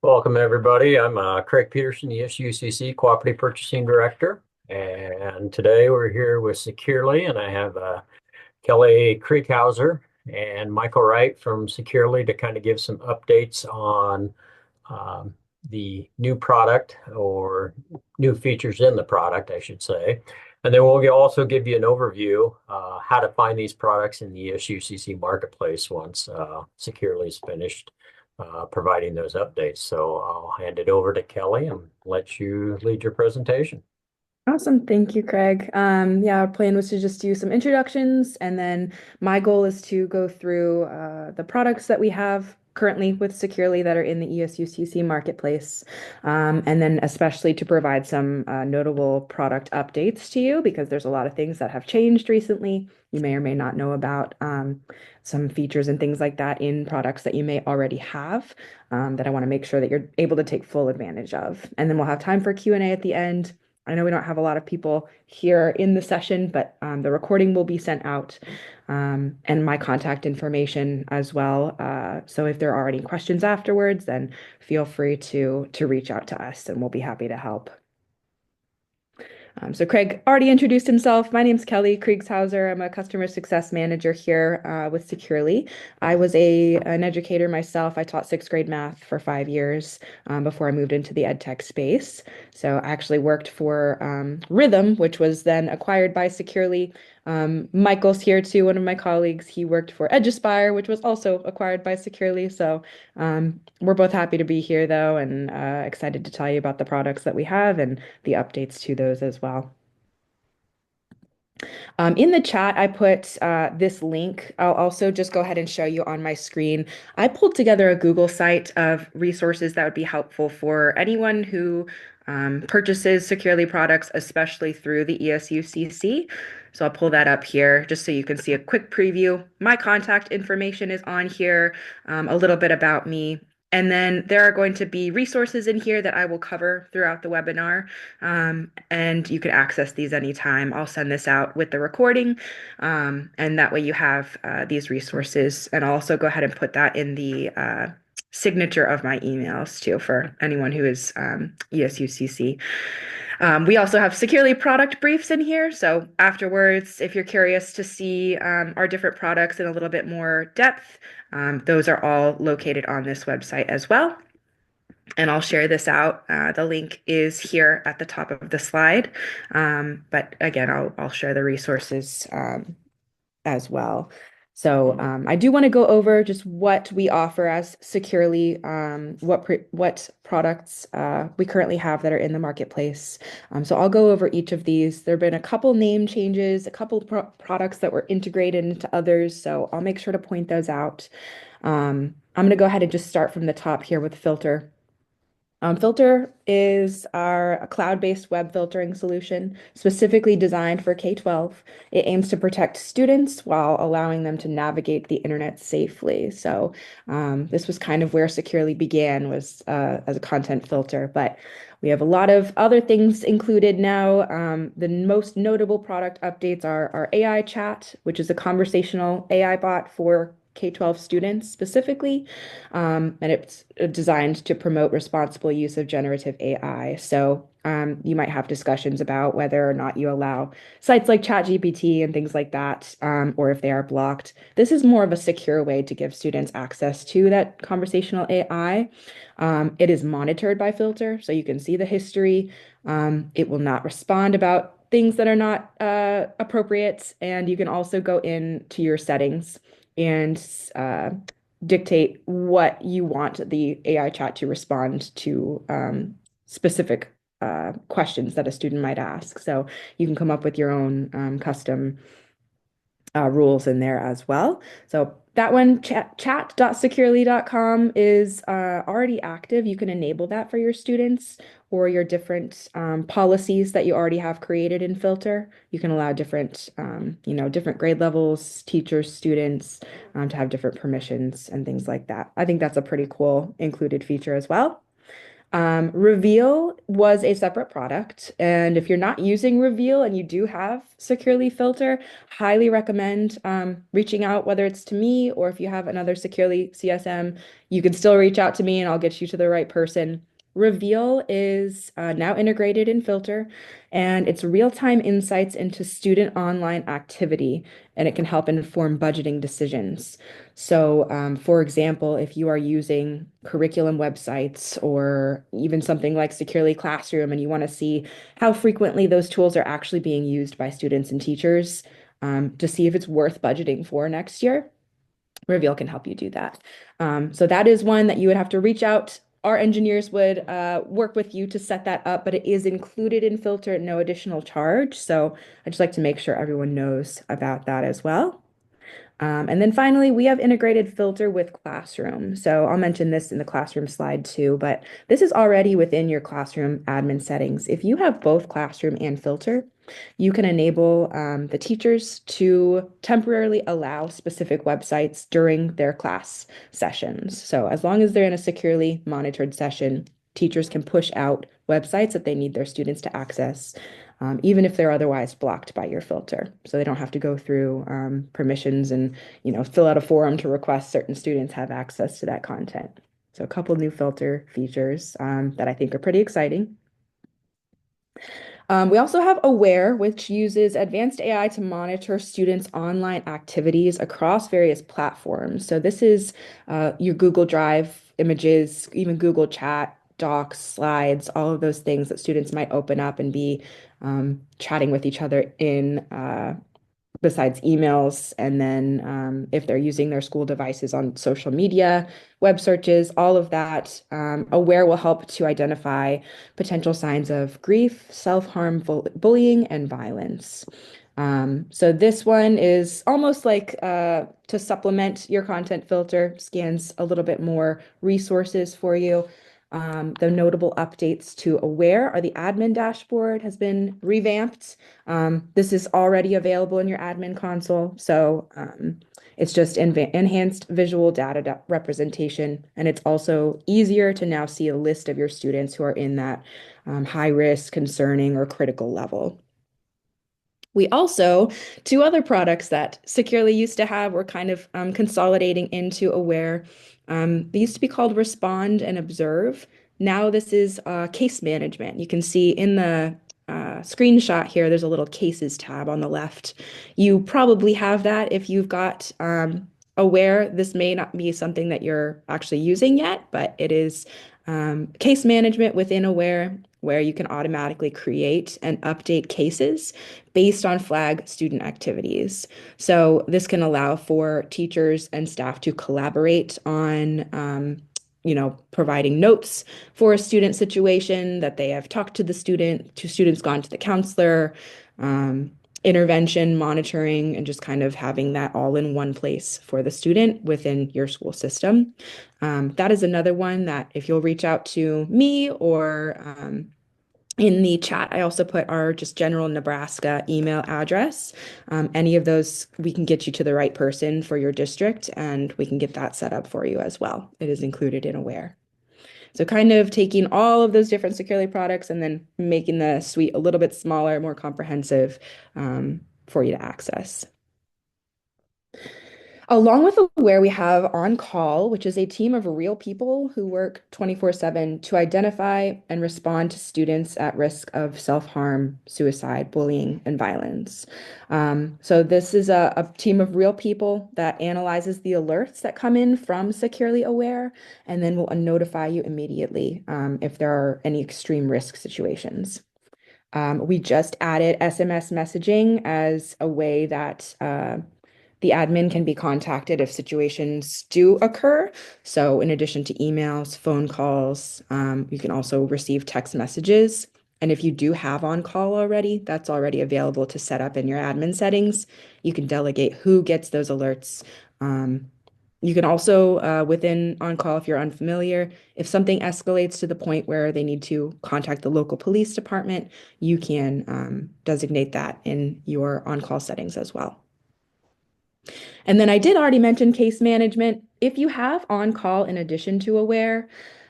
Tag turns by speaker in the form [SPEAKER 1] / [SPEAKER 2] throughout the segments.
[SPEAKER 1] Welcome, everybody. I'm Craig Peterson, the SUCC Cooperative Purchasing Director. And today we're here with Securely, and I have Kelly Krieghauser and Michael Wright from Securely to kind of give some updates on um, the new product or new features in the product, I should say. And then we'll also give you an overview how to find these products in the SUCC marketplace once Securely is finished providing those updates. So I'll hand it over to Kelly and let you lead your presentation.
[SPEAKER 2] Awesome. Thank you, Craig. Yeah, our plan was to just do some introductions, and then my goal is to go through the products that we have currently with Securely that are in the ESUCC marketplace, and then especially to provide some notable product updates to you because there's a lot of things that have changed recently. You may or may not know about some features and things like that in products that you may already have that I want to make sure that you're able to take full advantage of. And then we'll have time for Q&A at the end. I know we don't have a lot of people here in the session, but the recording will be sent out and my contact information as well. So if there are any questions afterwards, then feel free to reach out to us and we'll be happy to help. So Craig already introduced himself. My name's Kelly Kriegshauser. I'm a customer success manager here with Securely. I was an educator myself. I taught sixth grade math for 5 years before I moved into the ed tech space. So I actually worked for Rhythm, which was then acquired by Securely. Michael's here too, one of my colleagues. He worked for Eduspire, which was also acquired by Securely. So we're both happy to be here though, and excited to tell you about the products that we have and the updates to those as well. In the chat, I put this link. I'll also just go ahead and show you on my screen. I pulled together a Google site of resources that would be helpful for anyone who purchases Securely products, especially through the ESUCC. So I'll pull that up here just so you can see a quick preview. My contact information is on here, a little bit about me. And then there are going to be resources in here that I will cover throughout the webinar. And you can access these anytime. I'll send this out with the recording. And that way you have these resources. And I'll also go ahead and put that in the signature of my emails too for anyone who is ESUCC. We also have Securely product briefs in here. So afterwards, if you're curious to see our different products in a little bit more depth, those are all located on this website as well. And I'll share this out. The link is here at the top of the slide. But again, I'll share the resources as well. So I do want to go over just what we offer as Securely, what products we currently have that are in the marketplace. So I'll go over each of these. There have been a couple name changes, a couple products that were integrated into others. So I'll make sure to point those out. I'm going to go ahead and just start from the top here with Filter. Filter is our cloud-based web filtering solution specifically designed for K-12. It aims to protect students while allowing them to navigate the internet safely. So this was kind of where Securely began was as a content filter, but we have a lot of other things included now. The most notable product updates are our AI chat, which is a conversational AI bot for K-12 students specifically, and it's designed to promote responsible use of generative AI. So you might have discussions about whether or not you allow sites like ChatGPT and things like that, or if they are blocked. This is more of a secure way to give students access to that conversational AI. It is monitored by Filter, so you can see the history. It will not respond about things that are not appropriate, and you can also go into your settings and dictate what you want the AI chat to respond to specific questions that a student might ask. So you can come up with your own custom rules in there as well. So that one, chat.securely.com is already active. You can enable that for your students or your different policies that you already have created in Filter. You can allow different, different grade levels, teachers, students to have different permissions and things like that. I think that's a pretty cool included feature as well. Reveal was a separate product, and if you're not using Reveal and you do have Securely Filter, highly recommend reaching out, whether it's to me or if you have another Securely CSM, you can still reach out to me and I'll get you to the right person. Reveal is now integrated in Filter, and it's real-time insights into student online activity, and it can help inform budgeting decisions. So, for example, if you are using curriculum websites or even something like Securely Classroom and you want to see how frequently those tools are actually being used by students and teachers, to see if it's worth budgeting for next year, Reveal can help you do that. So that is one that you would have to reach out. Our engineers would work with you to set that up, but it is included in Filter at no additional charge. So I just like to make sure everyone knows about that as well. And then finally, we have integrated Filter with Classroom. So I'll mention this in the Classroom slide too, but this is already within your Classroom admin settings. If you have both Classroom and Filter, you can enable the teachers to temporarily allow specific websites during their class sessions. So as long as they're in a securely monitored session, teachers can push out websites that they need their students to access, even if they're otherwise blocked by your filter. So they don't have to go through permissions and fill out a forum to request certain students have access to that content. So a couple new filter features that I think are pretty exciting. We also have Aware, which uses advanced AI to monitor students' online activities across various platforms. So this is your Google Drive images, even Google Chat, Docs, slides, all of those things that students might open up and be chatting with each other in besides emails, and then if they're using their school devices on social media, web searches, all of that. Aware will help to identify potential signs of grief, self-harm, bullying, and violence. So this one is almost like to supplement your content filter, scans a little bit more resources for you. The notable updates to Aware are the admin dashboard has been revamped. This is already available in your admin console, so it's just enhanced visual data representation, and it's also easier to now see a list of your students who are in that high risk, concerning, or critical level. We also, two other products that Securely used to have, we're kind of consolidating into Aware. They used to be called Respond and Observe. Now this is case management. You can see in the screenshot here, there's a little cases tab on the left. You probably have that if you've got Aware. This may not be something that you're actually using yet, but it is case management within Aware, where you can automatically create and update cases based on flag student activities. So this can allow for teachers and staff to collaborate on providing notes for a student situation that they have talked to the student, two students gone to the counselor, intervention, monitoring, and just kind of having that all in one place for the student within your school system. That is another one that if you'll reach out to me or in the chat, I also put our just general Nebraska email address. Any of those, we can get you to the right person for your district, and we can get that set up for you as well. It is included in Aware. So kind of taking all of those different Securely products and then making the suite a little bit smaller, more comprehensive for you to access. Along with Aware, we have On Call, which is a team of real people who work 24/7 to identify and respond to students at risk of self-harm, suicide, bullying, and violence. So this is a team of real people that analyzes the alerts that come in from Securely Aware, and then will notify you immediately if there are any extreme risk situations. We just added SMS messaging as a way that the admin can be contacted if situations do occur. So in addition to emails, phone calls, you can also receive text messages. And if you do have On Call already, that's already available to set up in your admin settings. You can delegate who gets those alerts. You can also, within On Call, if you're unfamiliar, if something escalates to the point where they need to contact the local police department, you can designate that in your On Call settings as well. And then I did already mention case management. If you have On Call in addition to Aware,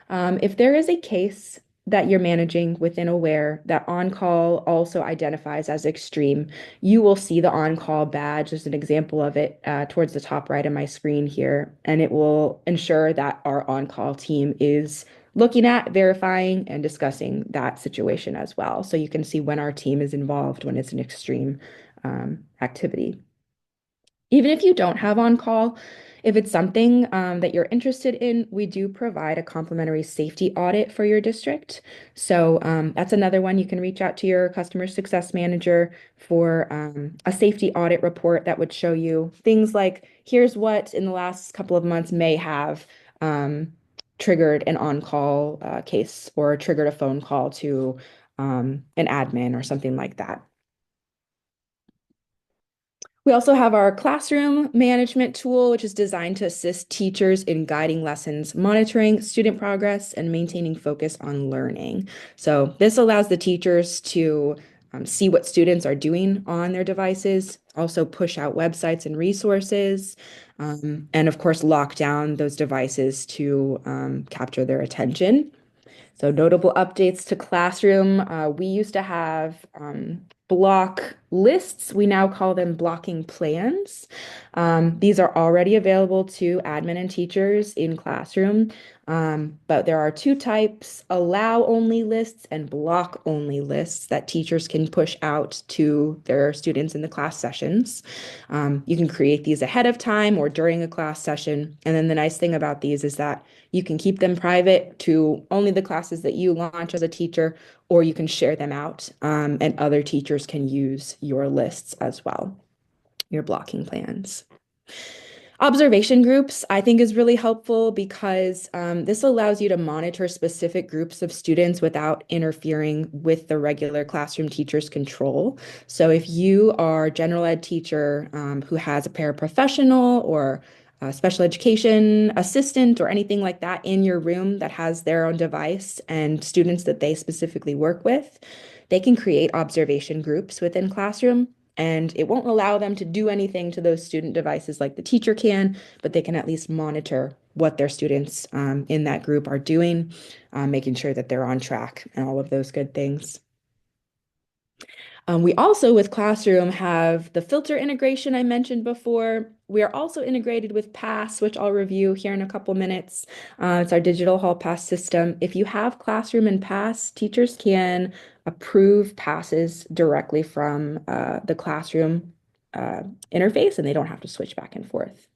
[SPEAKER 2] If there is a case that you're managing within Aware that on-call also identifies as extreme, you will see the on-call badge. There's an example of it towards the top right of my screen here, and it will ensure that our on-call team is looking at, verifying, and discussing that situation as well. So you can see when our team is involved, when it's an extreme activity. Even if you don't have on call, if it's something that you're interested in, we do provide a complimentary safety audit for your district. So that's another one. You can reach out to your customer success manager for a safety audit report that would show you things like here's what in the last couple of months may have triggered an on-call case or triggered a phone call to an admin or something like that. We also have our classroom management tool, which is designed to assist teachers in guiding lessons, monitoring student progress, and maintaining focus on learning. So this allows the teachers to see what students are doing on their devices, also push out websites and resources, and of course, lock down those devices to capture their attention. So notable updates to Classroom. We used to have block lists. We now call them blocking plans. These are already available to admin and teachers in Classroom, but there are two types, allow-only lists and block-only lists that teachers can push out to their students in the class sessions. You can create these ahead of time or during a class session. And then the nice thing about these is that you can keep them private to only the classes that you launch as a teacher, or you can share them out, and other teachers can use your lists as well, your blocking plans. Observation groups, I think, is really helpful because this allows you to monitor specific groups of students without interfering with the regular classroom teacher's control. So if you are a general ed teacher who has a paraprofessional or a special education assistant or anything like that in your room that has their own device and students that they specifically work with, they can create observation groups within Classroom. And it won't allow them to do anything to those student devices like the teacher can, but they can at least monitor what their students in that group are doing, making sure that they're on track and all of those good things. We also, with Classroom, have the filter integration I mentioned before. We are also integrated with Pass, which I'll review here in a couple minutes. It's our digital hall pass system. If you have Classroom and Pass, teachers can approve passes directly from the Classroom interface, and they don't have to switch back and forth.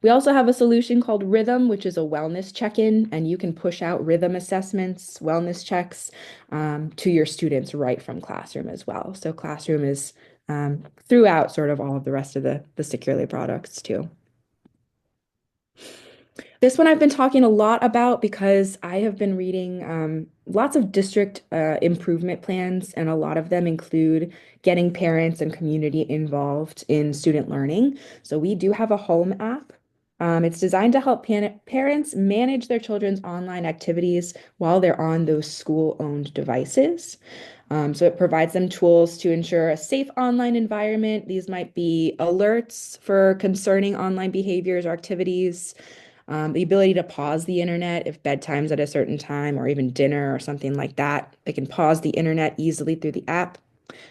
[SPEAKER 2] We also have a solution called Rhythm, which is a wellness check-in, and you can push out rhythm assessments, wellness checks to your students right from Classroom as well. So Classroom is throughout sort of all of the rest of the Securely products too. This one I've been talking a lot about because I have been reading lots of district improvement plans, and a lot of them include getting parents and community involved in student learning. So we do have a home app. It's designed to help parents manage their children's online activities while they're on those school-owned devices. So it provides them tools to ensure a safe online environment. These might be alerts for concerning online behaviors or activities, the ability to pause the internet if bedtime's at a certain time or even dinner or something like that. They can pause the internet easily through the app.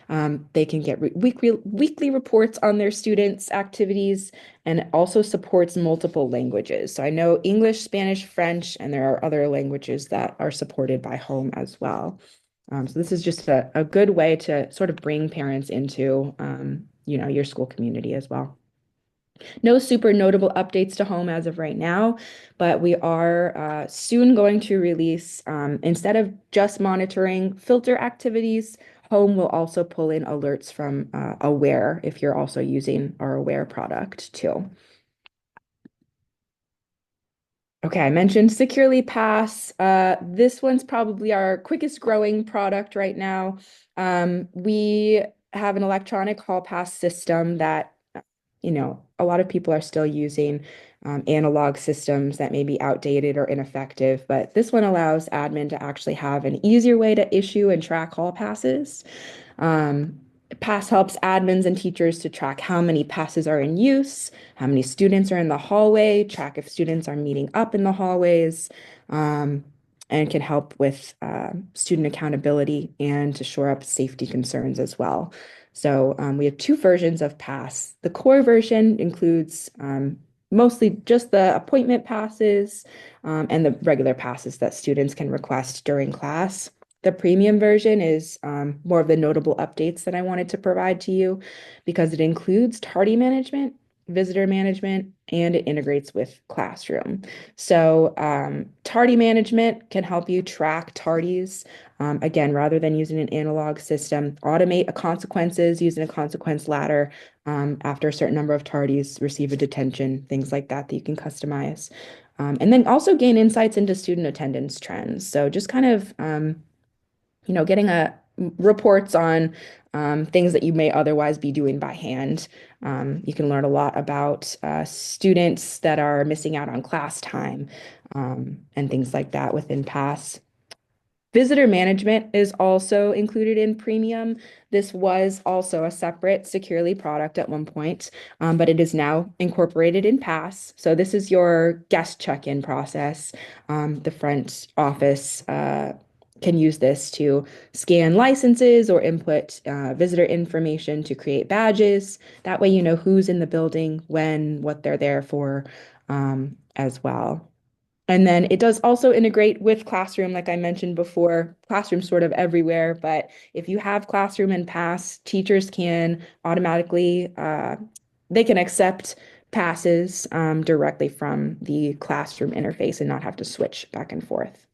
[SPEAKER 2] They can get weekly reports on their students' activities, and it also supports multiple languages. So I know English, Spanish, French, and there are other languages that are supported by Home as well. So this is just a good way to sort of bring parents into, your school community as well. No super notable updates to Home as of right now, but we are soon going to release, instead of just monitoring filter activities, Home will also pull in alerts from Aware if you're also using our Aware product too. Okay, I mentioned Securely Pass. This one's probably our quickest growing product right now. We have an electronic hall pass system that a lot of people are still using analog systems that may be outdated or ineffective, but this one allows admin to actually have an easier way to issue and track hall passes. Um, Pass helps admins and teachers to track how many passes are in use, how many students are in the hallway, track if students are meeting up in the hallways. and can help with student accountability and to shore up safety concerns as well. So we have two versions of Pass. The core version includes mostly just the appointment passes and the regular passes that students can request during class. The premium version is more of the notable updates that I wanted to provide to you because it includes tardy management, visitor management, and it integrates with Classroom. So tardy management can help you track tardies. Again, rather than using an analog system, automate a consequences using a consequence ladder after a certain number of tardies, receive a detention, things like that that you can customize. And then also gain insights into student attendance trends. So just kind of getting a reports on things that you may otherwise be doing by hand. You can learn a lot about students that are missing out on class time and things like that within Pass. Visitor management is also included in Premium. This was also a separate Securely product at one point, but it is now incorporated in Pass. So this is your guest check-in process. The front office can use this to scan licenses or input visitor information to create badges. That way you know who's in the building, when, what they're there for, as well. And then it does also integrate with Classroom, like I mentioned before. Classroom's sort of everywhere, but if you have Classroom and Pass, teachers can automatically they can accept passes directly from the Classroom interface and not have to switch back and forth.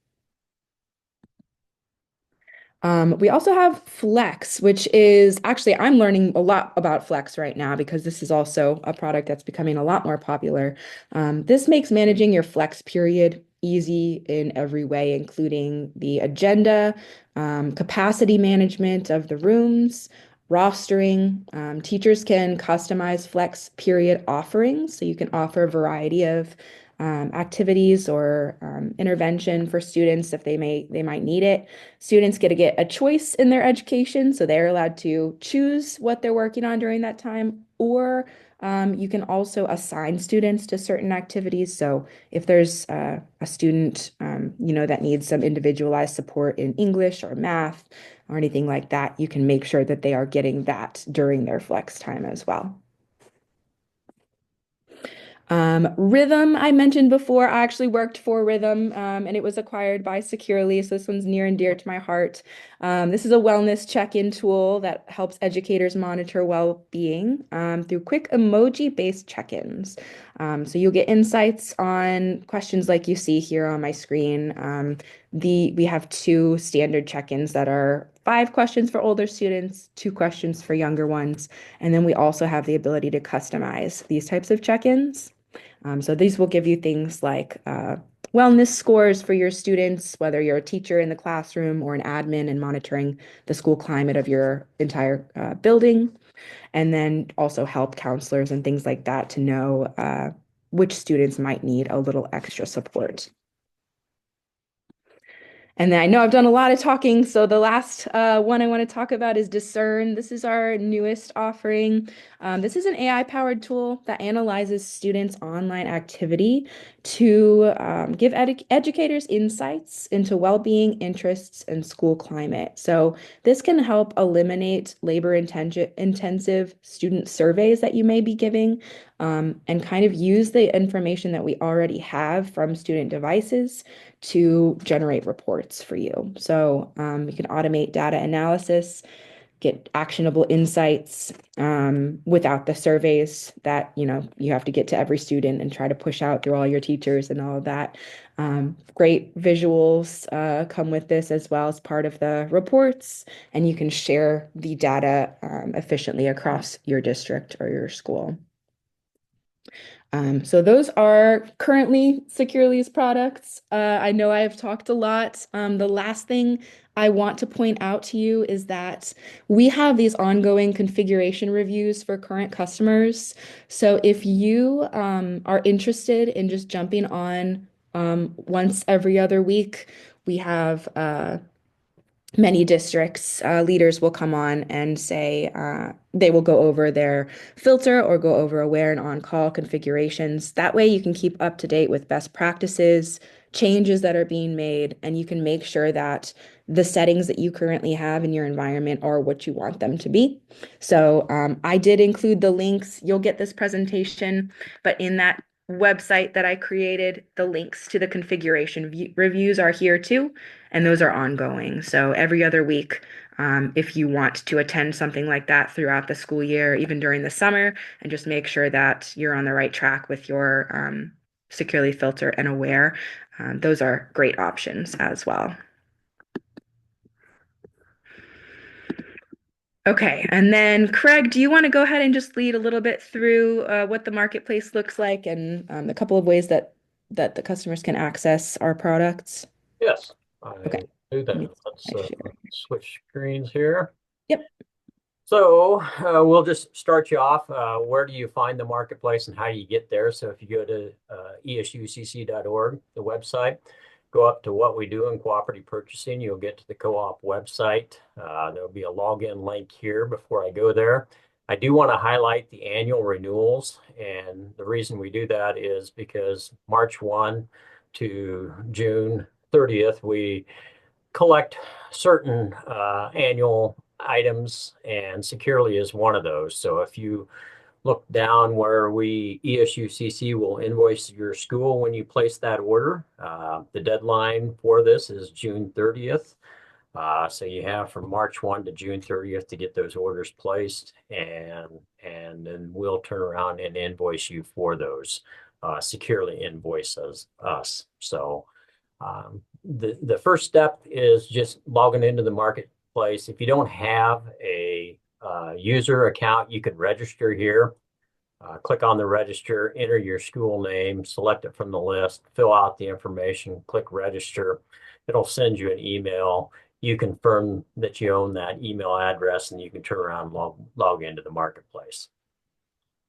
[SPEAKER 2] We also have Flex, which is actually, I'm learning a lot about Flex right now because this is also a product that's becoming a lot more popular. This makes managing your Flex period easy in every way, including the agenda, capacity management of the rooms, rostering. Teachers can customize Flex period offerings, so you can offer a variety of activities or intervention for students if they might need it. Students get to get a choice in their education, so they're allowed to choose what they're working on during that time, or you can also assign students to certain activities. So if there's a student, that needs some individualized support in English or math or anything like that, you can make sure that they are getting that during their flex time as well. Rhythm, I mentioned before, I actually worked for Rhythm, and it was acquired by Securely, so this one's near and dear to my heart. This is a wellness check-in tool that helps educators monitor well-being through quick emoji-based check-ins. So you'll get insights on questions like you see here on my screen. We have two standard check-ins that are 5 questions for older students, 2 questions for younger ones, and then we also have the ability to customize these types of check-ins. So these will give you things like wellness scores for your students, whether you're a teacher in the classroom or an admin and monitoring the school climate of your entire building, and then also help counselors and things like that to know which students might need a little extra support. And then I know I've done a lot of talking, so the last one I want to talk about is Discern. This is our newest offering. This is an AI-powered tool that analyzes students' online activity to give educators insights into well-being, interests, and school climate. So this can help eliminate labor-intensive student surveys that you may be giving and kind of use the information that we already have from student devices to generate reports for you. So you can automate data analysis, get actionable insights without the surveys that you have to get to every student and try to push out through all your teachers and all of that. Great visuals come with this as well as part of the reports, and you can share the data efficiently across your district or your school. So those are currently Securely's products. I know I have talked a lot. The last thing I want to point out to you is that we have these ongoing configuration reviews for current customers. So if you are interested in just jumping on once every other week, we have many districts, leaders will come on and say they will go over their filter or go over aware and on-call configurations. That way you can keep up to date with best practices, changes that are being made, and you can make sure that the settings that you currently have in your environment are what you want them to be. So I did include the links. You'll get this presentation, but in that website that I created, the links to the configuration reviews are here too, and those are ongoing. So every other week, if you want to attend something like that throughout the school year, even during the summer, and just make sure that you're on the right track with your securely filter and aware, those are great options as well. Okay, and then Craig, do you want to go ahead and just lead a little bit through what the marketplace looks like and a couple of ways that the customers can access our products?
[SPEAKER 1] Yes,
[SPEAKER 2] Okay,
[SPEAKER 1] I do
[SPEAKER 2] let
[SPEAKER 1] that.
[SPEAKER 2] me
[SPEAKER 1] Let's
[SPEAKER 2] I share.
[SPEAKER 1] switch screens here.
[SPEAKER 2] Yep.
[SPEAKER 1] So we'll just start you off. Where do you find the marketplace and how do you get there? So if you go to esucc.org, the website, go up to what we do in cooperative purchasing, you'll get to the co-op website. There'll be a login link here before I go there. I do want to highlight the annual renewals. And the reason we do that is because March 1 to June 30th, we collect certain annual items, and Securely is one of those. So if you look down where ESUCC will invoice your school when you place that order, the deadline for this is June 30th. So you have from March 1 to June 30th to get those orders placed, and then we'll turn around and invoice you for those. Securely invoices us. So the first step is just logging into the marketplace. If you don't have a user account, you can register here. Click on the register, enter your school name, select it from the list, fill out the information, click register. It'll send you an email. You confirm that you own that email address, and you can turn around and log into the marketplace.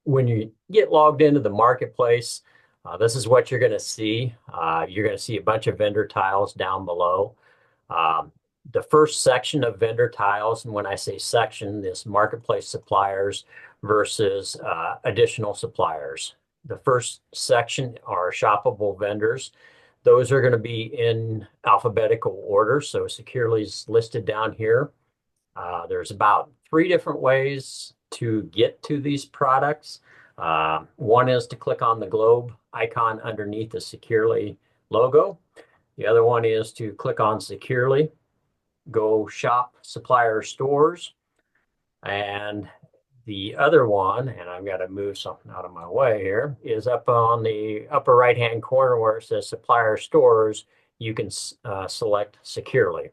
[SPEAKER 1] When you get logged into the marketplace, this is what you're going to see. You're going to see a bunch of vendor tiles down below. The first section of vendor tiles, and when I say section, is marketplace suppliers versus additional suppliers. The first section are shoppable vendors. Those are going to be in alphabetical order, so Securely is listed down here. There's about 3 different ways to get to these products. One is to click on the globe icon underneath the Securely logo. The other one is to click on Securely, go shop supplier stores. And the other one, and I've got to move something out of my way here, is up on the upper right-hand corner where it says supplier stores. You can select Securely.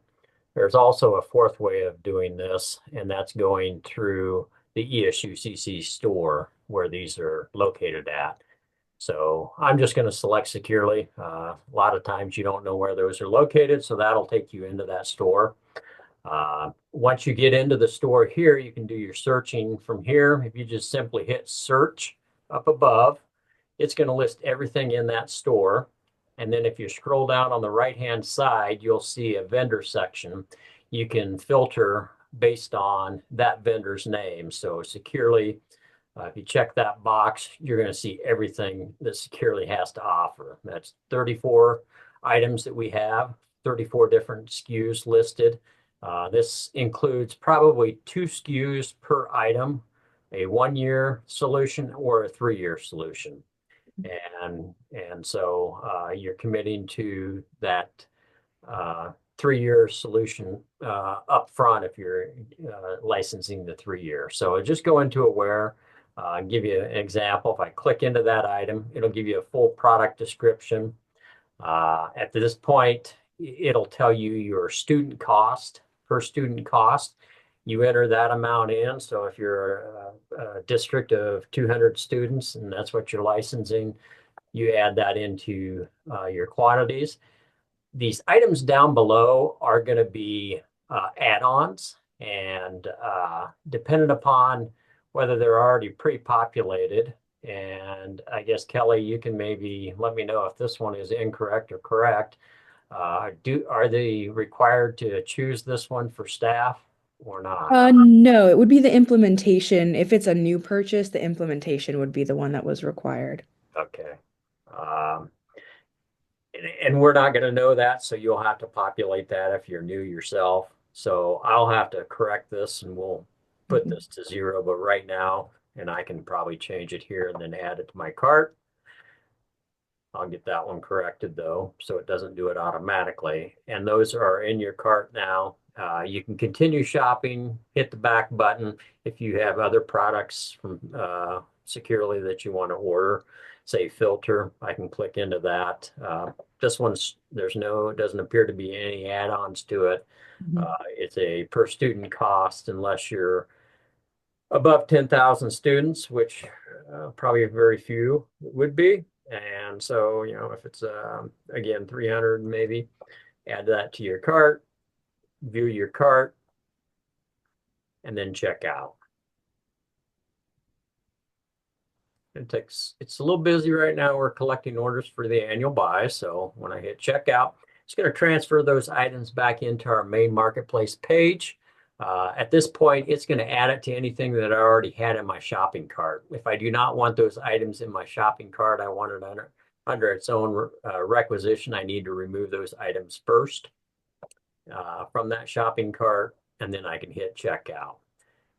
[SPEAKER 1] There's also a fourth way of doing this, and that's going through the ESUCC store where these are located at. So I'm just going to select Securely. A lot of times you don't know where those are located, so that'll take you into that store. Once you get into the store here, you can do your searching from here. If you just simply hit search up above, it's going to list everything in that store. And then if you scroll down on the right-hand side, you'll see a vendor section. You can filter based on that vendor's name. So Securely, if you check that box, you're going to see everything that Securely has to offer. That's 34 items that we have, 34 different SKUs listed. This includes probably 2 SKUs per item, a 1-year solution or a 3-year solution. And so you're committing to that 3-year solution up front if you're licensing the 3-year. So just go into Aware, give you an example. If I click into that item, it'll give you a full product description. At this point, it'll tell you your student cost, per student cost. You enter that amount in. So if you're a district of 200 students and that's what you're licensing, you add that into your quantities. These items down below are going to be add-ons, and dependent upon whether they're already pre-populated. And I guess, Kelly, you can maybe let me know if this one is incorrect or correct. Are they required to choose this one for staff or not?
[SPEAKER 2] No, it would be the implementation. If it's a new purchase, the implementation would be the one that was required.
[SPEAKER 1] Okay. Um, and we're not going to know that, so you'll have to populate that if you're new yourself. So I'll have to correct this and we'll put
[SPEAKER 2] Mhm.
[SPEAKER 1] this to 0, but right now, and I can probably change it here and then add it to my cart. I'll get that one corrected though, so it doesn't do it automatically. And those are in your cart now. You can continue shopping, hit the back button if you have other products from Securely that you want to order. Say filter, I can click into that. This one's it doesn't appear to be any add-ons to it.
[SPEAKER 2] Mhm.
[SPEAKER 1] It's a per student cost unless you're above 10,000 students, which probably very few would be. And so, if it's again 300 maybe, add that to your cart, view your cart, and then check out. It's a little busy right now. We're collecting orders for the annual buy. So when I hit checkout, it's going to transfer those items back into our main marketplace page. At this point, it's going to add it to anything that I already had in my shopping cart. If I do not want those items in my shopping cart, I want it under its own requisition. I need to remove those items first from that shopping cart, and then I can hit checkout.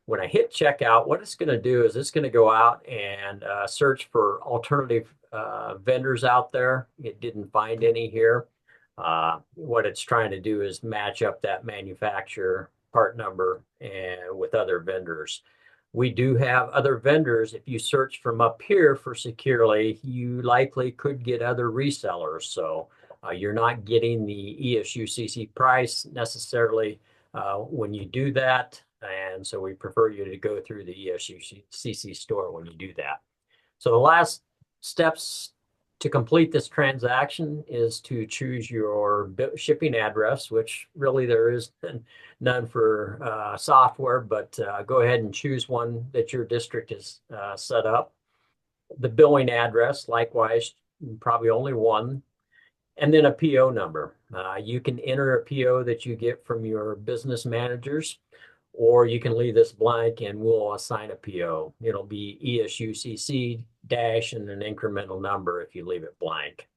[SPEAKER 1] When I hit checkout, what it's going to do is it's going to go out and search for alternative vendors out there. It didn't find any here. What it's trying to do is match up that manufacturer part number and with other vendors. We do have other vendors. If you search from up here for Securely, you likely could get other resellers. So you're not getting the ESUCC price necessarily when you do that. And so we prefer you to go through the ESUCC store when you do that. So the last steps to complete this transaction is to choose your shipping address, which really there is none for software, but go ahead and choose one that your district is set up. The billing address, likewise, probably only one, and then a PO number. You can enter a PO that you get from your business managers, or you can leave this blank and we'll assign a PO. It'll be ESUCC dash and an incremental number if you leave it blank.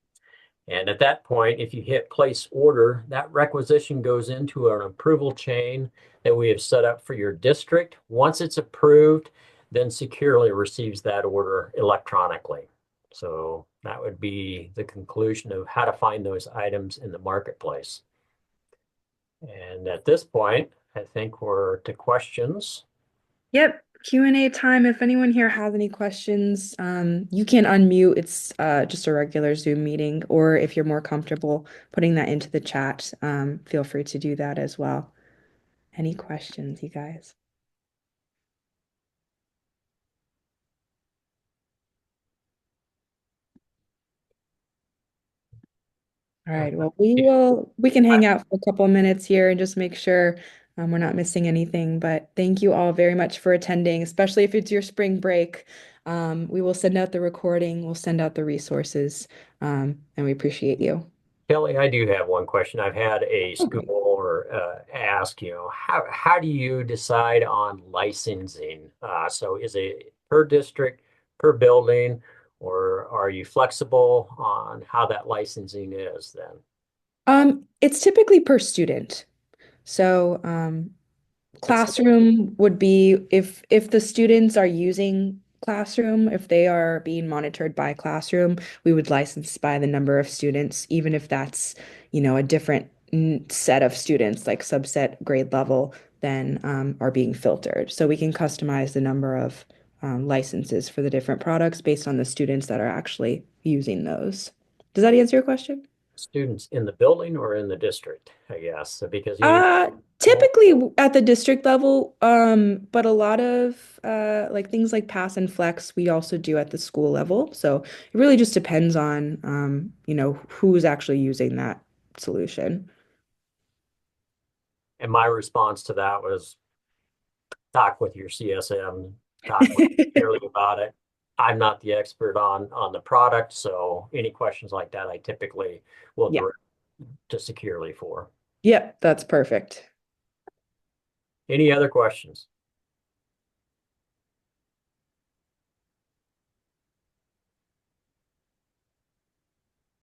[SPEAKER 1] And at that point, if you hit place order, that requisition goes into an approval chain that we have set up for your district. Once it's approved, then Securely receives that order electronically. So that would be the conclusion of how to find those items in the marketplace. And at this point, I think we're to questions.
[SPEAKER 2] Yep, Q&A time. If anyone here has any questions, you can unmute. It's just a regular Zoom meeting, or if you're more comfortable putting that into the chat, feel free to do that as well. Any questions, you guys? All right, well, we can hang out for a couple of minutes here and just make sure we're not missing anything. But thank you all very much for attending, especially if it's your spring break. We will send out the recording, we'll send out the resources, and we appreciate you.
[SPEAKER 1] Kelly, I do have one question. I've had a school
[SPEAKER 2] Okay.
[SPEAKER 1] or ask, how do you decide on licensing? So is it per district, per building, or are you flexible on how that licensing is then?
[SPEAKER 2] It's typically per student. So,
[SPEAKER 1] That's
[SPEAKER 2] classroom would be if the students are using Classroom, if they are being monitored by Classroom, we would license by the number of students, even if that's, a different set of students, like subset grade level, then are being filtered. So we can customize the number of licenses for the different products based on the students that are actually using those. Does that answer your question?
[SPEAKER 1] students in the building or in the district, I guess. So because well,
[SPEAKER 2] Typically at the district level, but a lot of like things like Pass and Flex we also do at the school level. So it really just depends on who's actually using that solution.
[SPEAKER 1] and my response to that was talk with your CSM, talk with Shirley about it. I'm not the expert on the product, so any questions like that, I typically will
[SPEAKER 2] Yeah.
[SPEAKER 1] direct to Securely for.
[SPEAKER 2] Yep, that's perfect.
[SPEAKER 1] Any other questions?